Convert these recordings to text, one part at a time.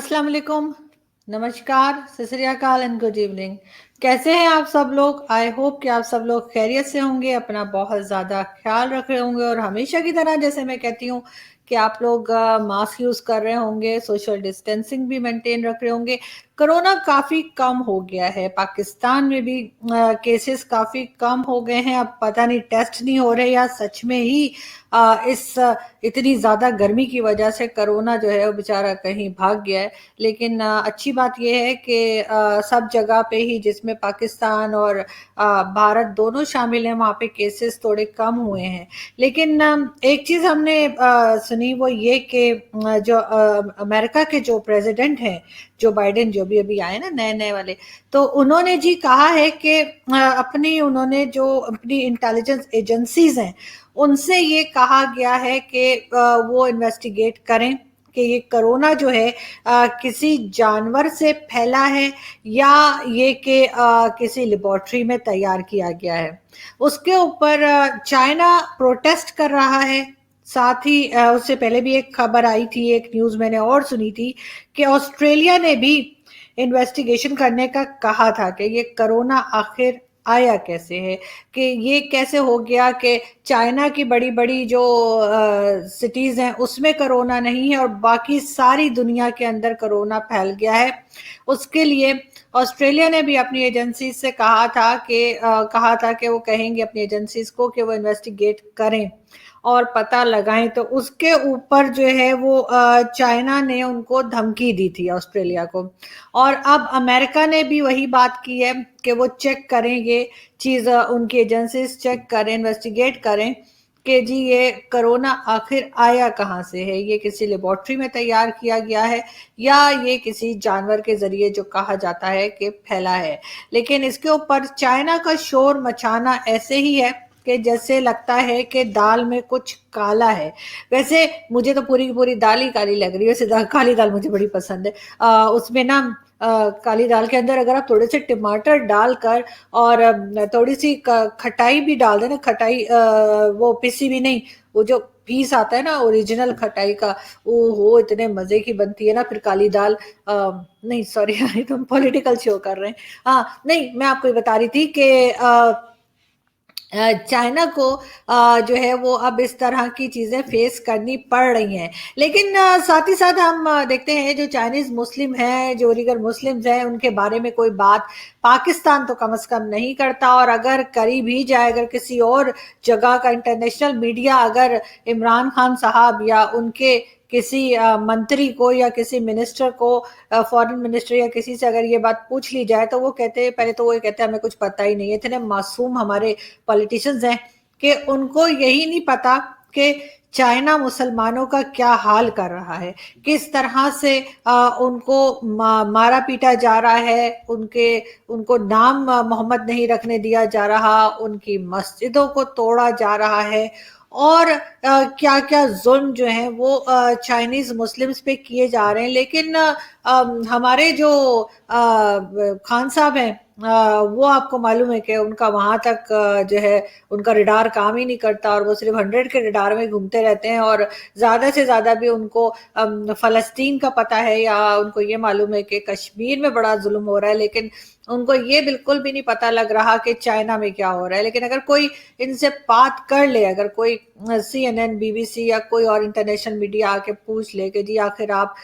अस्सलाम वालेकुम, नमस्कार, सत श्री अकाल एंड गुड इवनिंग। कैसे हैं आप सब लोग? आई होप कि आप सब लोग खैरियत से होंगे, अपना बहुत ज़्यादा ख्याल रख रहे होंगे और हमेशा की तरह जैसे मैं कहती हूँ कि आप लोग मास्क यूज़ कर रहे होंगे, सोशल डिस्टेंसिंग भी मेंटेन रख रहे होंगे। कोरोना काफ़ी कम हो गया है, पाकिस्तान में भी केसेस काफ़ी कम हो गए हैं। अब पता नहीं टेस्ट नहीं हो रहे या सच में ही इतनी ज़्यादा गर्मी की वजह से कोरोना जो है वो बेचारा कहीं भाग गया है। लेकिन अच्छी बात ये है कि सब जगह पे ही जिसमें पाकिस्तान और भारत दोनों शामिल हैं वहाँ पे केसेस थोड़े कम हुए हैं। लेकिन एक चीज़ हमने सुनी वो ये कि जो अमेरिका के जो प्रेसिडेंट हैं जो बाइडेन जो भी अभी आए ना नए नए वाले, तो उन्होंने जी कहा है कि उन्होंने जो अपनी इंटेलिजेंस एजेंसीज हैं उनसे ये कहा गया है कि वो इन्वेस्टिगेट करें कि ये कोरोना जो है किसी जानवर से फैला है या ये कि किसी लेबोरेटरी में तैयार किया गया है। उसके ऊपर चाइना प्रोटेस्ट कर रहा है। साथ ही उससे पहले भी एक खबर आई थी, एक न्यूज़ मैंने और सुनी थी कि ऑस्ट्रेलिया ने भी इन्वेस्टिगेशन करने का कहा था कि ये कोरोना आखिर आया कैसे है, कि ये कैसे हो गया कि चाइना की बड़ी-बड़ी जो सिटीज़ हैं उसमें कोरोना नहीं है और बाकी सारी दुनिया के अंदर कोरोना फैल गया है। उसके लिए ऑस्ट्रेलिया ने भी अपनी एजेंसीज से कहा था कि वो कहेंगे अपनी एजेंसीज को कि वो इन्वेस्टिगेट करें और पता लगाएं। तो उसके ऊपर जो है वो चाइना ने उनको धमकी दी थी ऑस्ट्रेलिया को, और अब अमेरिका ने भी वही बात की है कि वो चेक करें, ये चीज़ उनकी एजेंसीज चेक करें, इन्वेस्टिगेट करें कि जी ये कोरोना आखिर आया कहाँ से है, ये किसी लेबोरेटरी में तैयार किया गया है या ये किसी जानवर के जरिए जो कहा जाता है कि फैला है। लेकिन इसके ऊपर चाइना का शोर मचाना ऐसे ही है कि जैसे लगता है कि दाल में कुछ काला है। वैसे मुझे तो पूरी की पूरी दाल ही काली लग रही है, वैसे काली दाल मुझे बड़ी पसंद है। उसमें ना काली दाल के अंदर अगर आप थोड़े से टमाटर डालकर और थोड़ी सी खटाई भी डाल देना, खटाई वो पिसी भी नहीं, वो जो पीस आता है ना ओरिजिनल खटाई का, ओहो इतने मजे की बनती है ना फिर काली दाल। नहीं सॉरी यार, तुम पॉलिटिकल शो कर रहे हैं। हाँ नहीं, मैं आपको ये बता रही थी कि चाइना को जो है वो अब इस तरह की चीज़ें फेस करनी पड़ रही हैं। लेकिन साथ ही साथ हम देखते हैं जो चाइनीज़ मुस्लिम हैं, जो उइगर मुस्लिम्स हैं, उनके बारे में कोई बात पाकिस्तान तो कम से कम नहीं करता, और अगर करी भी जाए, अगर किसी और जगह का इंटरनेशनल मीडिया अगर इमरान खान साहब या उनके किसी मंत्री को या किसी मिनिस्टर को, फॉरेन मिनिस्टर या किसी से अगर ये बात पूछ ली जाए तो वो कहते हैं, पहले तो वो ये कहते हैं हमें कुछ पता ही नहीं है। इतने मासूम हमारे पॉलिटिशियंस हैं कि उनको यही नहीं पता कि चाइना मुसलमानों का क्या हाल कर रहा है, किस तरह से उनको मारा पीटा जा रहा है, उनको नाम मोहम्मद नहीं रखने दिया जा रहा, उनकी मस्जिदों को तोड़ा जा रहा है, और क्या क्या जुल्म जो है वो चाइनीज मुस्लिम्स पे किए जा रहे हैं। लेकिन हमारे जो खान साहब हैं, वो आपको मालूम है कि उनका वहां तक जो है उनका रिडार काम ही नहीं करता, और वो सिर्फ 100 के रिडार में घूमते रहते हैं, और ज्यादा से ज्यादा भी उनको फलस्तीन का पता है या उनको ये मालूम है कि कश्मीर में बड़ा जुल्म हो रहा है, लेकिन उनको ये बिल्कुल भी नहीं पता लग रहा कि चाइना में क्या हो रहा है। लेकिन अगर कोई इनसे बात कर ले, अगर कोई CNN, BBC या कोई और इंटरनेशनल मीडिया आके पूछ ले कि जी आखिर आप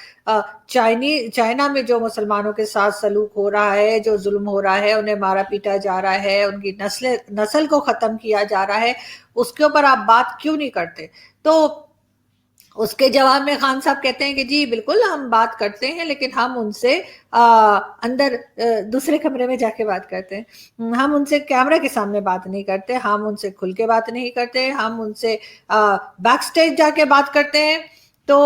चाइना में जो मुसलमानों के साथ सलूक हो रहा है, जो जुल्म हो रहा है, उन्हें मारा पीटा जा रहा है, उनकी नस्ल को खत्म किया जा रहा है, उसके ऊपर आप बात क्यों नहीं करते? तो उसके जवाब में खान साहब कहते हैं कि जी बिल्कुल हम बात करते हैं, लेकिन हम उनसे अंदर दूसरे कमरे में जाके बात करते हैं। हम उनसे कैमरा के सामने बात नहीं करते, हम उनसे खुल के बात नहीं करते, हम उनसे बैक स्टेज जाके बात करते हैं। तो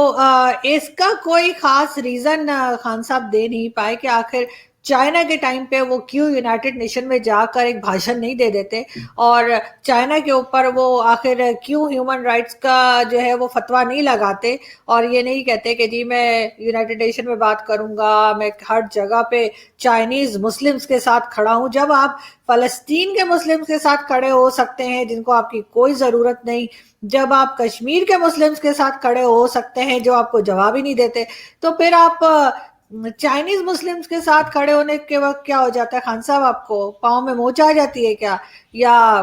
इसका कोई खास रीजन खान साहब दे नहीं पाए कि आखिर चाइना के टाइम पे वो क्यों यूनाइटेड नेशन में जाकर एक भाषण नहीं दे देते, और चाइना के ऊपर वो आखिर क्यों ह्यूमन राइट्स का जो है वो फतवा नहीं लगाते, और ये नहीं कहते कि जी मैं यूनाइटेड नेशन में बात करूंगा, मैं हर जगह पे चाइनीज मुस्लिम्स के साथ खड़ा हूं, जब आप फलस्तीन के मुस्लिम्स के साथ खड़े हो सकते हैं जिनको आपकी कोई जरूरत नहीं, जब आप कश्मीर के मुस्लिम्स के साथ खड़े हो सकते हैं जो आपको जवाब ही नहीं देते, तो फिर आप चाइनीज मुस्लिम्स के साथ खड़े होने के वक्त क्या हो जाता है खान साहब, आपको पाँव में मोच आ जाती है क्या, या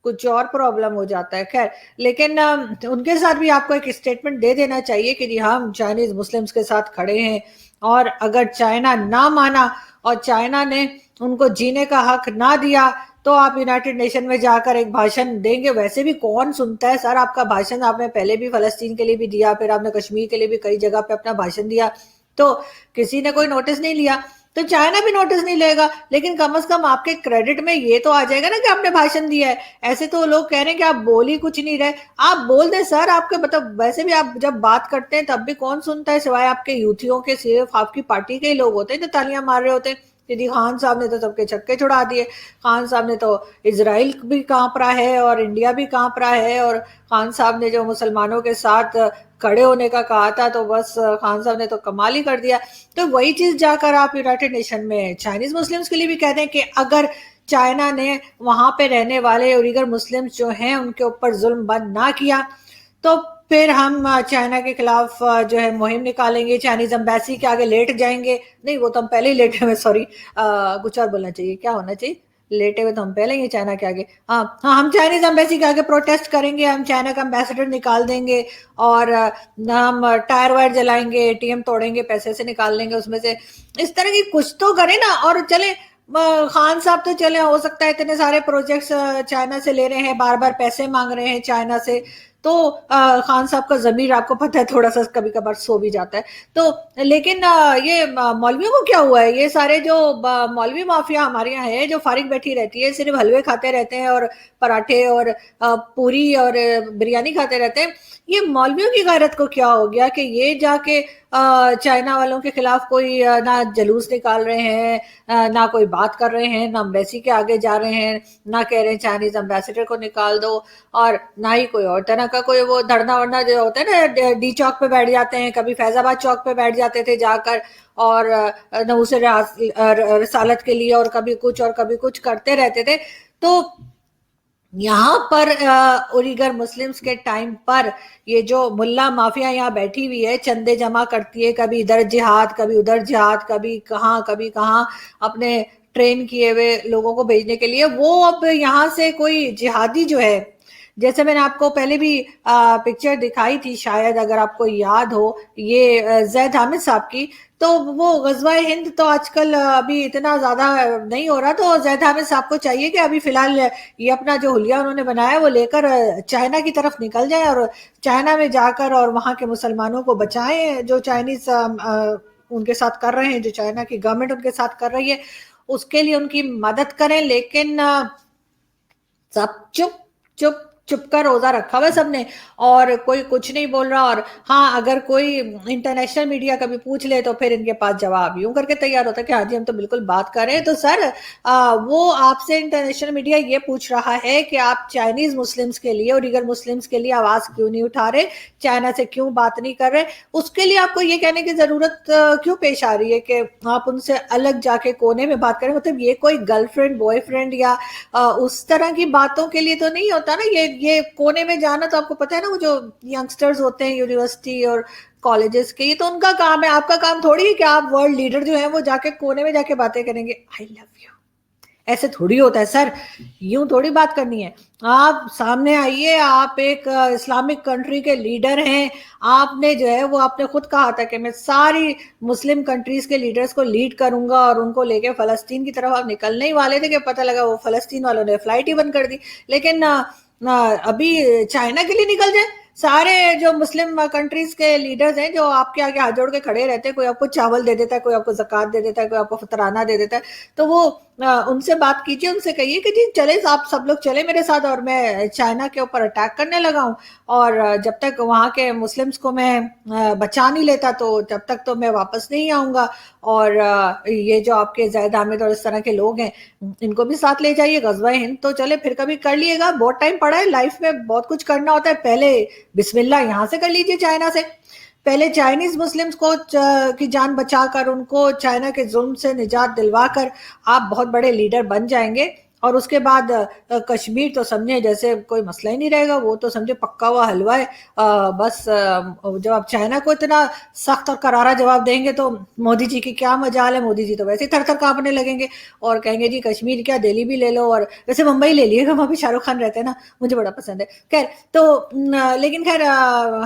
कुछ और प्रॉब्लम हो जाता है? खैर, लेकिन उनके साथ भी आपको एक स्टेटमेंट दे देना चाहिए कि जी हम चाइनीज मुस्लिम्स के साथ खड़े हैं, और अगर चाइना ना माना और चाइना ने उनको जीने का हक ना दिया तो आप यूनाइटेड नेशन में जाकर एक भाषण देंगे। वैसे भी कौन सुनता है सर आपका भाषण? आपने पहले भी फलस्तीन के लिए भी दिया, फिर आपने कश्मीर के लिए भी कई जगह पे अपना भाषण दिया, तो किसी ने कोई नोटिस नहीं लिया, तो चाइना भी नोटिस नहीं लेगा। लेकिन कम से कम आपके क्रेडिट में ये तो आ जाएगा ना कि आपने भाषण दिया है। ऐसे तो लोग कह रहे हैं कि आप बोल ही कुछ नहीं रहे। आप बोल दें सर, आपके मतलब वैसे भी आप जब बात करते हैं तब भी कौन सुनता है सिवाय आपके यूथियों के? सिर्फ आपकी पार्टी के ही लोग होते हैं जो तालियां मार रहे होते हैं कि जी खान साहब ने तो सबके छक्के छुड़ा दिए, खान साहब ने तो इजराइल भी कांप रहा है और इंडिया भी कांप रहा है, और खान साहब ने जो मुसलमानों के साथ खड़े होने का कहा था तो बस खान साहब ने तो कमाल ही कर दिया। तो वही चीज जाकर आप यूनाइटेड नेशन में चाइनीज मुस्लिम्स के लिए भी कहते हैं कि अगर चाइना ने वहां पे रहने वाले उइगर मुस्लिम्स जो हैं उनके ऊपर जुल्म बंद ना किया तो फिर हम चाइना के खिलाफ जो है मुहिम निकालेंगे, चाइनीज एम्बेसी के आगे लेट जाएंगे। नहीं, वो तो हम पहले ही लेटे हुए, सॉरी, कुछ और बोलना चाहिए, क्या होना चाहिए, लेटे हुए तो हम पहले ही चाइना के आगे। हाँ हाँ, हम चाइनीज एम्बेसी के आगे प्रोटेस्ट करेंगे, हम चाइना का एम्बेसडर निकाल देंगे, और हम टायर वायर जलाएंगे, एटीएम तोड़ेंगे, पैसे से निकाल लेंगे उसमें से। इस तरह की कुछ तो करें ना। और चले खान साहब तो चले, हो सकता है इतने सारे प्रोजेक्ट्स चाइना से ले रहे हैं, बार बार पैसे मांग रहे हैं चाइना से, तो खान साहब का जमीर आपको पता है थोड़ा सा कभी कभार सो भी जाता है। तो लेकिन ये मौलवियों को क्या हुआ है? ये सारे जो मौलवी माफिया हमारे यहाँ है जो फारिग बैठी रहती है, सिर्फ हलवे खाते रहते हैं और पराठे और पूरी और बिरयानी खाते रहते हैं, ये मौलवियों की गैरत को क्या हो गया कि ये जाके चाइना वालों के खिलाफ कोई ना जुलूस निकाल रहे हैं, ना कोई बात कर रहे हैं, ना एम्बेसी के आगे जा रहे हैं, ना कह रहे हैं चाइनीज एम्बेसडर को निकाल दो, और ना ही कोई और तरह का कोई वो धरना वरना जो होता है ना, डी चौक पे बैठ जाते हैं, कभी फैजाबाद चौक पे बैठ जाते थे जाकर, और नऊसे रसालत के लिए, और कभी कुछ और कभी कुछ करते रहते थे। तो यहाँ पर उइगर मुस्लिम्स के टाइम पर ये जो मुल्ला माफिया यहाँ बैठी हुई है, चंदे जमा करती है, कभी इधर जिहाद कभी उधर जिहाद, कभी कहाँ अपने ट्रेन किए हुए लोगों को भेजने के लिए, वो अब यहाँ से कोई जिहादी जो है, जैसे मैंने आपको पहले भी पिक्चर दिखाई थी, शायद अगर आपको याद हो, ये जैद हामिद साहब की, तो वो गजवा हिंद तो आजकल अभी इतना ज्यादा नहीं हो रहा, तो जैद हामिद साहब को चाहिए कि अभी फिलहाल ये अपना जो हुलिया उन्होंने बनाया वो लेकर चाइना की तरफ निकल जाए, और चाइना में जाकर और वहां के मुसलमानों को बचाएं जो चाइनीज उनके साथ कर रहे हैं, जो चाइना की गवर्नमेंट उनके साथ कर रही है, उसके लिए उनकी मदद करें। लेकिन सब चुप चुप चुप का रोजा रखा हुआ सबने, और कोई कुछ नहीं बोल रहा। और हाँ, अगर कोई इंटरनेशनल मीडिया कभी पूछ ले तो फिर इनके पास जवाब यूं करके तैयार होता है कि हाँ जी हम तो बिल्कुल बात कर रहे हैं। तो सर वो आपसे इंटरनेशनल मीडिया ये पूछ रहा है कि आप चाइनीज मुस्लिम्स के लिए और उइगर मुस्लिम्स के लिए आवाज क्यों नहीं उठा रहे, चाइना से क्यों बात नहीं कर रहे, उसके लिए आपको ये कहने की जरूरत क्यों पेश आ रही है कि आप उनसे अलग जाके कोने में बात करें? मतलब ये कोई गर्लफ्रेंड बॉयफ्रेंड या उस तरह की बातों के लिए तो नहीं होता ना, ये कोने में जाना। तो आपको पता है ना, वो जो यंगस्टर्स होते हैं यूनिवर्सिटी और कॉलेजेस के, ये तो उनका काम है, आपका काम थोड़ी है कि आप वर्ल्ड लीडर जो है वो जाके कोने में जाके बातें करेंगे आई लव यू। ऐसे थोड़ी होता है सर, यूं थोड़ी बात करनी है। आप सामने आइए, आप एक इस्लामिक कंट्री के लीडर हैं, आपने जो है वो आपने खुद कहा था कि मैं सारी मुस्लिम कंट्रीज के लीडर्स को लीड करूंगा, और उनको लेके फलस्तीन की तरफ आप निकलने ही वाले थे कि पता लगा वो फलस्तीन वालों ने फ्लाइट ही बंद कर दी। लेकिन अभी चाइना के लिए निकल जाए। सारे जो मुस्लिम कंट्रीज के लीडर्स हैं जो आपके आगे हाथ जोड़ के खड़े रहते हैं, कोई आपको चावल दे देता है, कोई आपको ज़कात दे देता है, कोई आपको फतराना दे देता है, तो वो उनसे बात कीजिए, उनसे कहिए कि जी चले आप सब लोग चले मेरे साथ और मैं चाइना के ऊपर अटैक करने लगा हूं, और जब तक वहां के मुस्लिम्स को मैं बचा नहीं लेता तो जब तक तो मैं वापस नहीं आऊंगा। और ये जो आपके ज़ैद हामिद और इस तरह के लोग हैं इनको भी साथ ले जाइए, गजवा हिंद तो चले फिर कभी कर लिएगा, बहुत टाइम पड़ा है, लाइफ में बहुत कुछ करना होता है, पहले बिस्मिल्लाह यहाँ से कर लीजिए चाइना से, पहले चाइनीज मुस्लिम्स को की जान बचाकर उनको चाइना के जुल्म से निजात दिलवाकर आप बहुत बड़े लीडर बन जाएंगे। اور اس کے بعد کشمیر تو سمجھے جیسے کوئی مسئلہ ہی نہیں رہے گا، وہ تو سمجھے پکا ہوا حلوہ ہے۔ بس جب آپ چائنا کو اتنا سخت اور کرارا جواب دیں گے تو مودی جی کی کیا مجال ہے، مودی جی تو ویسے ہی تھر تھر کانپنے لگیں گے اور کہیں گے جی کشمیر کیا دہلی بھی لے لو، اور ویسے ممبئی لے لیے گا، وہاں بھی شاہ رخ خان رہتے ہیں نا، مجھے بڑا پسند ہے۔ خیر تو لیکن خیر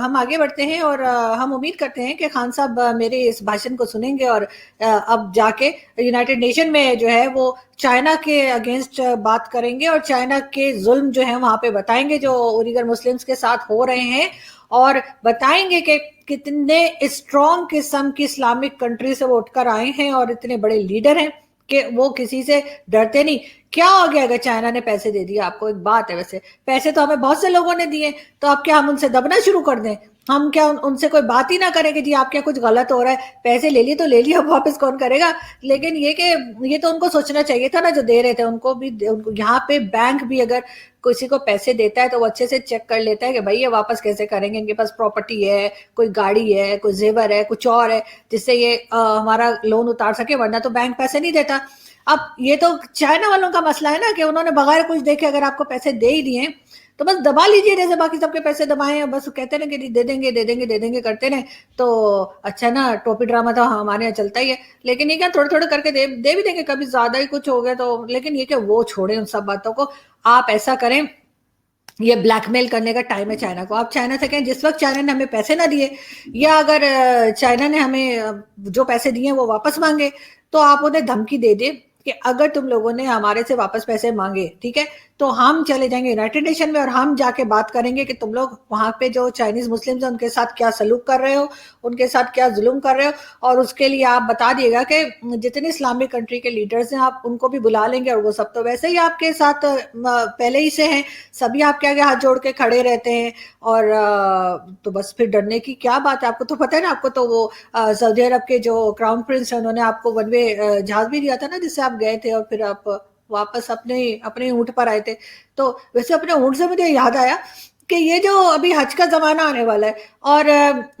ہم آگے بڑھتے ہیں اور ہم امید کرتے ہیں کہ خان صاحب میرے اس بھاشن کو سنیں گے اور اب جا کے یونائٹڈ نیشن میں جو ہے وہ چائنا کے اگینسٹ بات کریں گے اور چائنا کے ظلم جو ہیں وہاں پہ بتائیں گے جو اوریگر مسلمز کے ساتھ ہو رہے ہیں، اور بتائیں گے کہ کتنے اسٹرانگ قسم کی اسلامک کنٹری سے وہ اٹھ کر آئے ہیں اور اتنے بڑے لیڈر ہیں کہ وہ کسی سے ڈرتے نہیں۔ کیا ہو گیا اگر چائنا نے پیسے دے دیے آپ کو؟ ایک بات ہے، ویسے پیسے تو ہمیں بہت سے لوگوں نے دیے، تو اب کیا ہم ان سے دبنا شروع کر دیں؟ ہم کیا ان سے کوئی بات ہی نہ کریں کہ جی آپ کیا کچھ غلط ہو رہا ہے؟ پیسے لے لیے تو لے لیے، اب واپس کون کرے گا؟ لیکن یہ کہ یہ تو ان کو سوچنا چاہیے تھا نا، جو دے رہے تھے ان کو بھی، یہاں پہ بینک بھی اگر کسی کو پیسے دیتا ہے تو وہ اچھے سے چیک کر لیتا ہے کہ بھائی یہ واپس کیسے کریں گے، ان کے پاس پراپرٹی ہے، کوئی گاڑی ہے، کوئی زیور ہے، کچھ اور ہے جس سے یہ ہمارا لون اتار سکے، ورنہ تو بینک پیسے نہیں دیتا۔ اب یہ تو چائنا والوں کا مسئلہ ہے نا کہ انہوں نے بغیر کچھ دیکھے اگر آپ کو پیسے دے ہی دیے تو بس دبا لیجیے، جیسے باقی سب کے پیسے دبائے ہیں، بس کہتے ہیں کہ دے دیں گے دے دیں گے دے دیں گے کرتے رہے تو اچھا نا، ٹوپی ڈرامہ تو ہمارے یہاں چلتا ہی ہے۔ لیکن یہ کیا تھوڑے تھوڑے کر کے دے بھی دیں گے، کبھی زیادہ ہی کچھ ہو گیا تو، لیکن یہ کہ وہ چھوڑیں ان سب باتوں کو، آپ ایسا کریں، یہ بلیک میل کرنے کا ٹائم ہے چائنا کو۔ آپ چائنا سے کہیں جس وقت چائنا نے ہمیں پیسے نہ دیے، یا اگر چائنا نے ہمیں جو پیسے دیے وہ واپس مانگے، تو آپ انہیں دھمکی دے دیں کہ اگر تم لوگوں نے ہمارے سے واپس پیسے مانگے، ٹھیک ہے، تو ہم چلے جائیں گے یونائٹڈ نیشن میں اور ہم جا کے بات کریں گے کہ تم لوگ وہاں پہ جو چائنیز مسلمز ہیں ان کے ساتھ کیا سلوک کر رہے ہو، ان کے ساتھ کیا ظلم کر رہے ہو، اور اس کے لیے آپ بتا دیے گا کہ جتنے اسلامک کنٹری کے لیڈرز ہیں آپ ان کو بھی بلا لیں گے، اور وہ سب تو ویسے ہی آپ کے ساتھ پہلے ہی سے ہیں، سبھی آپ کے آگے ہاتھ جوڑ کے کھڑے رہتے ہیں، اور تو بس پھر ڈرنے کی کیا بات ہے؟ آپ کو تو پتہ ہے نا، آپ کو تو وہ سعودی عرب کے جو کراؤن پرنس ہیں انہوں نے آپ کو ون وے جہاز بھی دیا تھا نا، جس سے آپ گئے تھے اور پھر آپ واپس اپنے اونٹ پر آئے تھے۔ تو ویسے اپنے اونٹ سے مجھے یاد آیا کہ یہ جو ابھی حج کا زمانہ آنے والا ہے اور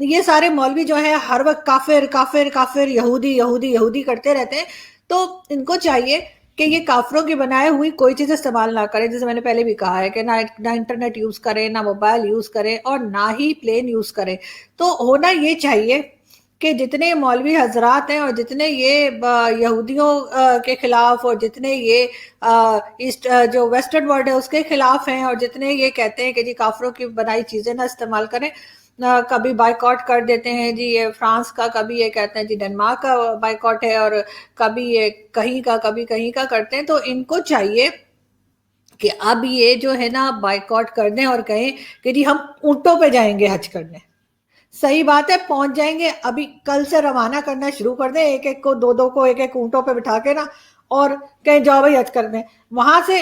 یہ سارے مولوی جو ہیں ہر وقت کافر کافر کافر، یہودی یہودی یہودی کرتے رہتے ہیں، تو ان کو چاہیے کہ یہ کافروں کی بنائے ہوئی کوئی چیز استعمال نہ کریں، جیسے میں نے پہلے بھی کہا ہے کہ نہ انٹرنیٹ یوز کریں، نہ موبائل یوز کریں، اور نہ ہی پلین یوز کریں۔ تو ہونا یہ چاہیے کہ جتنے مولوی حضرات ہیں اور جتنے یہ یہودیوں کے خلاف اور جتنے یہ ایسٹ جو ویسٹرن ورلڈ ہے اس کے خلاف ہیں، اور جتنے یہ کہتے ہیں کہ جی کافروں کی بنائی چیزیں نہ استعمال کریں، کبھی بائیکاٹ کر دیتے ہیں جی یہ فرانس کا، کبھی یہ کہتے ہیں جی ڈنمارک کا بائیکاٹ ہے، اور کبھی یہ کہیں کا کبھی کہیں کا کرتے ہیں، تو ان کو چاہیے کہ اب یہ جو ہے نا بائیکاٹ کر دیں اور کہیں کہ جی ہم اونٹوں پہ جائیں گے حج کرنے۔ صحیح بات ہے، پہنچ جائیں گے، ابھی کل سے روانہ کرنا شروع کر دیں، ایک ایک کو دو دو کو ایک ایک اونٹوں پہ بٹھا کے نا، اور کہیں جاؤ بھائی حج کر دیں۔ وہاں سے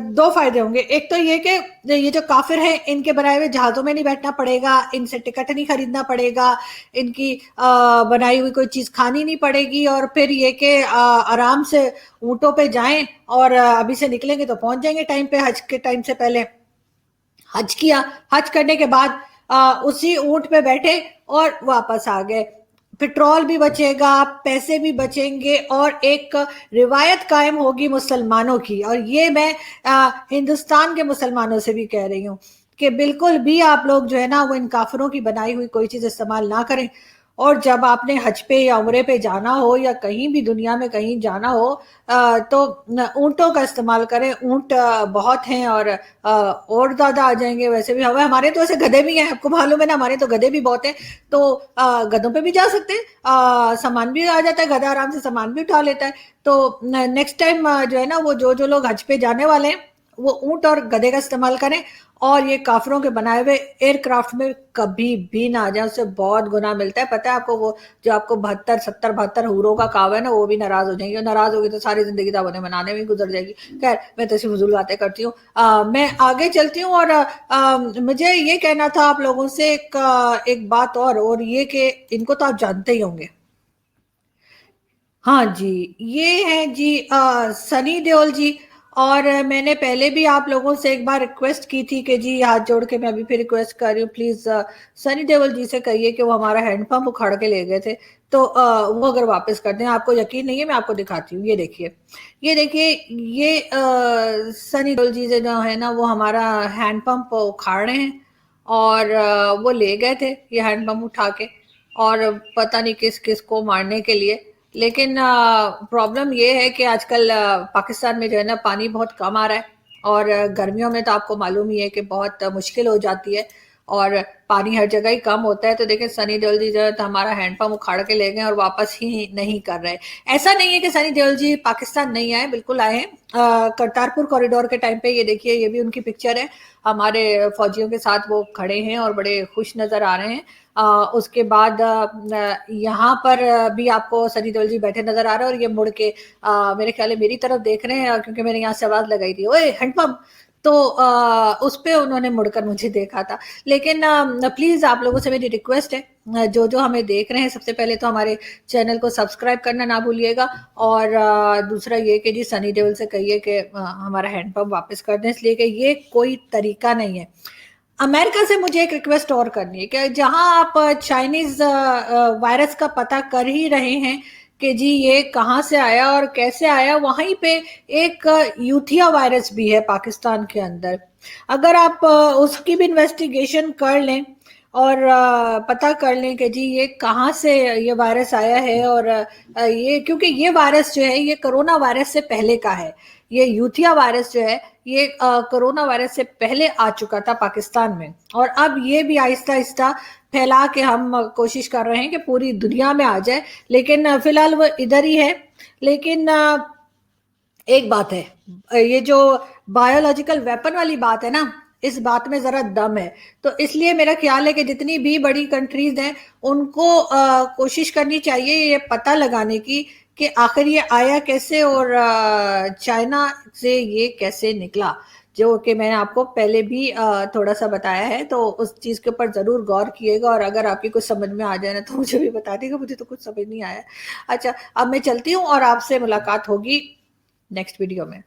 دو فائدے ہوں گے، ایک تو یہ کہ یہ جو کافر ہیں ان کے بنائے ہوئے جہازوں میں نہیں بیٹھنا پڑے گا، ان سے ٹکٹ نہیں خریدنا پڑے گا، ان کی بنائی ہوئی کوئی چیز کھانی نہیں پڑے گی، اور پھر یہ کہ آرام سے اونٹوں پہ جائیں، اور ابھی سے نکلیں گے تو پہنچ جائیں گے ٹائم پہ، حج کے ٹائم سے پہلے۔ حج کیا، حج کرنے کے بعد اسی اونٹ پہ بیٹھے اور واپس آ گئے، پٹرول بھی بچے گا، پیسے بھی بچیں گے، اور ایک روایت قائم ہوگی مسلمانوں کی، اور یہ میں ہندوستان کے مسلمانوں سے بھی کہہ رہی ہوں کہ بالکل بھی آپ لوگ جو ہے نا وہ ان کافروں کی بنائی ہوئی کوئی چیز استعمال نہ کریں، اور جب آپ نے حج پہ یا عمرے پہ جانا ہو یا کہیں بھی دنیا میں کہیں جانا ہو تو اونٹوں کا استعمال کریں۔ اونٹ بہت ہیں اور زیادہ آ جائیں گے، ویسے بھی ہمارے تو ایسے گدھے بھی ہیں، آپ کو معلوم ہے نا، ہمارے تو گدھے بھی بہت ہیں، تو گدھوں پہ بھی جا سکتے ہیں، سامان بھی آ جاتا ہے، گدھا آرام سے سامان بھی اٹھا لیتا ہے۔ تو نیکسٹ ٹائم جو ہے نا وہ جو لوگ حج پہ جانے والے ہیں وہ اونٹ اور گدھے کا استعمال کریں، اور یہ کافروں کے بنائے ہوئے ایئر کرافٹ میں کبھی بھی نہ آ جائیں، اس سے بہت گناہ ملتا ہے۔ پتہ ہے آپ کو، وہ جو آپ کو 72 حوروں کا کعوہ ہے نا، وہ بھی ناراض ہو جائیں گے، اور ناراض ہوگی تو ساری زندگی تو انہیں منانے میں گزر جائے گی۔ خیر میں تو ایسی فضول باتیں کرتی ہوں، میں آگے چلتی ہوں، اور مجھے یہ کہنا تھا آپ لوگوں سے ایک بات اور یہ کہ ان کو تو آپ جانتے ہی ہوں گے۔ ہاں جی، یہ ہیں جی سنی دیول جی، اور मैंने पहले भी आप लोगों से एक बार रिक्वेस्ट की थी कि जी हाथ जोड़ के मैं अभी फिर रिक्वेस्ट कर रही हूँ, प्लीज सनी देओल जी से कहिए कि वो हमारा हैंडपंप उखाड़ के ले गए थे, तो वो अगर वापस कर दें। आपको यकीन नहीं है, मैं आपको दिखाती हूँ, ये देखिए, ये देखिए, ये सनी देओल जी से जो है ना वो हमारा हैंडपंप उखाड़ रहे हैं, और वो ले गए थे ये हैंडपंप उठा के, और पता नहीं किस किस को मारने के लिए। लेकिन प्रॉब्लम ये है कि आजकल पाकिस्तान में जो है ना पानी बहुत कम आ रहा है, और गर्मियों में तो आपको मालूम ही है कि बहुत मुश्किल हो जाती है, और पानी हर जगह ही कम होता है। तो देखिए सनी देओल जी जो है तो हमारा हैंडपंप उखाड़ के ले गए और वापस ही नहीं कर रहे। ऐसा नहीं है कि सनी देओल जी पाकिस्तान नहीं आए, बिल्कुल आए हैं। करतारपुर कॉरिडोर के टाइम पे ये देखिए, ये भी उनकी पिक्चर है, हमारे फौजियों के साथ वो खड़े हैं और बड़े खुश नजर आ रहे हैं। उसके बाद यहाँ पर भी आपको सनी देओल जी बैठे नजर आ रहे हैं, और ये मुड़ के मेरे ख्याल है मेरी तरफ देख रहे हैं, क्योंकि मैंने यहाँ से आवाज लगाई थी, ओए हैंडपंप, तो उस पे उन्होंने मुड़कर मुझे देखा था। लेकिन प्लीज आप लोगों से मेरी रिक्वेस्ट है, जो जो हमें देख रहे हैं, सबसे पहले तो हमारे चैनल को सब्सक्राइब करना ना भूलिएगा, और दूसरा ये कि जी सनी देओल से कहिए कि हमारा हैंडपंप वापस कर दें, इसलिए कि ये कोई तरीका नहीं है। अमेरिका से मुझे एक रिक्वेस्ट और करनी है कि जहां आप चाइनीज वायरस का पता कर ही रहे हैं कि जी ये कहाँ से आया और कैसे आया, वहीं पे एक यूथिया वायरस भी है पाकिस्तान के अंदर। अगर आप उसकी भी इन्वेस्टिगेशन कर लें और पता कर लें कि जी ये कहाँ से ये वायरस आया है, और ये क्योंकि ये वायरस जो है ये कोरोना वायरस से पहले का है। ये यूथिया वायरस जो है ये कोरोना वायरस से पहले आ चुका था पाकिस्तान में, और अब ये भी आहिस्ता आहिस्ता फैला के हम कोशिश कर रहे हैं कि पूरी दुनिया में आ जाए, लेकिन फिलहाल वो इधर ही है। लेकिन एक बात है, ये जो बायोलॉजिकल वेपन वाली बात है ना, इस बात में जरा दम है। तो इसलिए मेरा ख्याल है कि जितनी भी बड़ी कंट्रीज हैं उनको कोशिश करनी चाहिए ये पता लगाने की कि आखिर ये आया कैसे, और चाइना से ये कैसे निकला, जो कि मैंने आपको पहले भी थोड़ा सा बताया है। तो उस चीज के ऊपर जरूर गौर किएगा, और अगर आपकी कुछ समझ में आ जाए ना तो मुझे भी बता देगा, मुझे तो कुछ समझ नहीं आया। अच्छा, अब मैं चलती हूँ और आपसे मुलाकात होगी नेक्स्ट वीडियो में।